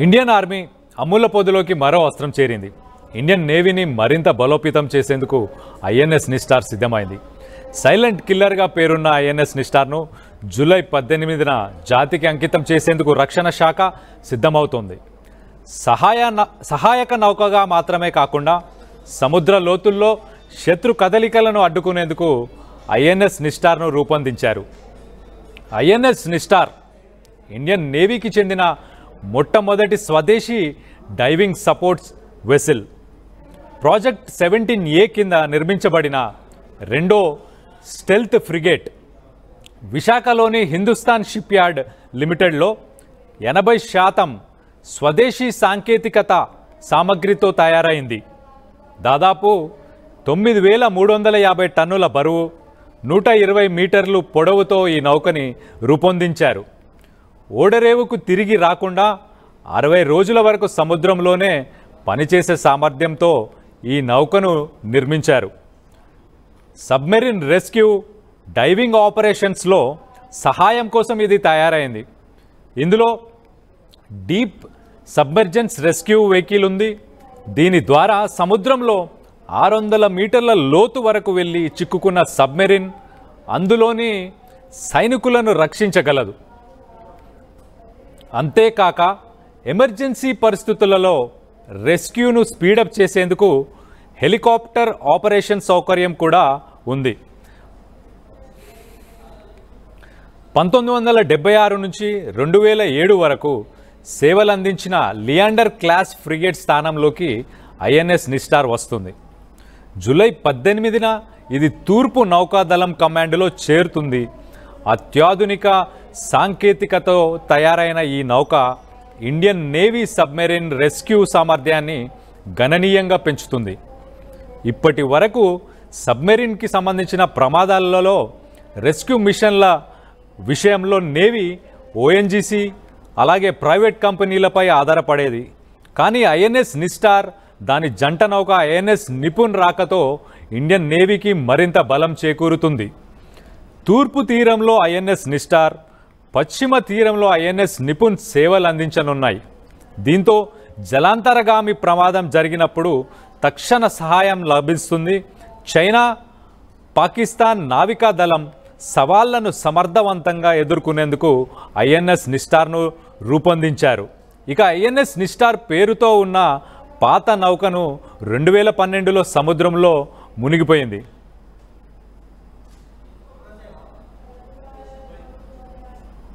Indian army అమ్ముల పొదిలోకి మరో అస్త్రం చేరింది. ఇండియన్ నేవీని మరింత బలోపేతం చేసేందుకు ఐఎన్ఎస్ నిస్టార్ సిద్ధమైంది. సైలెంట్ కిల్లర్గా పేరున్న ఐఎన్ఎస్ నిస్టార్ను జూలై 18న జాతికి అంకితం చేసేందుకు రక్షణ శాఖ సిద్ధమవుతోంది. సహాయక నౌకగా మాత్రమే కాకుండా సముద్ర లోతుల్లో శత్రు కదలికలను అడ్డుకునేందుకు ఐఎన్ఎస్ నిస్టార్ను రూపొందించారు. ఐఎన్ఎస్ నిస్టార్ ఇండియన్ నేవీకి చెందిన మొట్టమొదటి స్వదేశీ diving supports vessel. Project 17A కింద నిర్మించబడిన రెండో స్టెల్త్ ఫ్రిగేట్ విశాఖలోని హిందుస్థాన్ షిప్ యార్డ్ లిమిటెడ్లో 80% స్వదేశీ సాంకేతికత సామగ్రితో తయారైంది. దాదాపు 9350 టన్నుల బరువు, 120 మీటర్లు పొడవుతో ఈ నౌకని రూపొందించారు. ఓడరేవుకు తిరిగి రాకుండా 60 రోజుల వరకు సముద్రంలోనే పనిచేసే సామర్థ్యంతో ఈ నౌకను నిర్మించారు. సబ్మెరీన్ రెస్క్యూ, డైవింగ్ ఆపరేషన్స్లో సహాయం కోసం ఇది తయారైంది. ఇందులో డీప్ సబ్మెర్జెన్స్ రెస్క్యూ వెహికల్ ఉంది. దీని ద్వారా సముద్రంలో 600 మీటర్ల లోతు వరకు వెళ్ళి చిక్కుకున్న సబ్మెరీన్ అందులోని సైనికులను రక్షించగలదు. అంతేకాక ఎమర్జెన్సీ పరిస్థితులలో రెస్క్యూను స్పీడప్ చేసేందుకు హెలికాప్టర్ ఆపరేషన్ సౌకర్యం కూడా ఉంది. 1976 నుంచి 2007 వరకు సేవలందించిన లియాండర్ క్లాస్ ఫ్రిగేట్ స్థానంలోకి ఐఎన్ఎస్ నిస్టార్ వస్తుంది. జూలై 18న ఇది తూర్పు నౌకాదళం కమాండ్లో చేరుతుంది. అత్యాధునిక సాంకేతికతో తయారైన ఈ నౌక ఇండియన్ నేవీ సబ్మెరీన్ రెస్క్యూ సామర్థ్యాన్ని గణనీయంగా పెంచుతుంది. ఇప్పటి వరకు సబ్మెరీన్కి సంబంధించిన ప్రమాదాలలో రెస్క్యూ మిషన్ల విషయంలో నేవీ, ఓఎన్జీసీ అలాగే ప్రైవేట్ కంపెనీలపై ఆధారపడేది. కానీ ఐఎన్ఎస్ నిస్టార్, దాని జంట నౌక ఐఎన్ఎస్ నిపుణ్ రాకతో ఇండియన్ నేవీకి మరింత బలం చేకూరుతుంది. తూర్పు తీరంలో ఐఎన్ఎస్ నిస్టార్, పశ్చిమ తీరంలో ఐఎన్ఎస్ నిపుణ్ సేవలు అందించనున్నాయి. దీంతో జలాంతరగామి ప్రమాదం జరిగినప్పుడు తక్షణ సహాయం లభిస్తుంది. చైనా, పాకిస్తాన్ నావికా దళం సవాళ్లను సమర్థవంతంగా ఎదుర్కొనేందుకు ఐఎన్ఎస్ నిస్టార్ను రూపొందించారు. ఇక ఐఎన్ఎస్ నిస్టార్ పేరుతో ఉన్న పాత నౌకను 2012లో సముద్రంలో మునిగిపోయింది.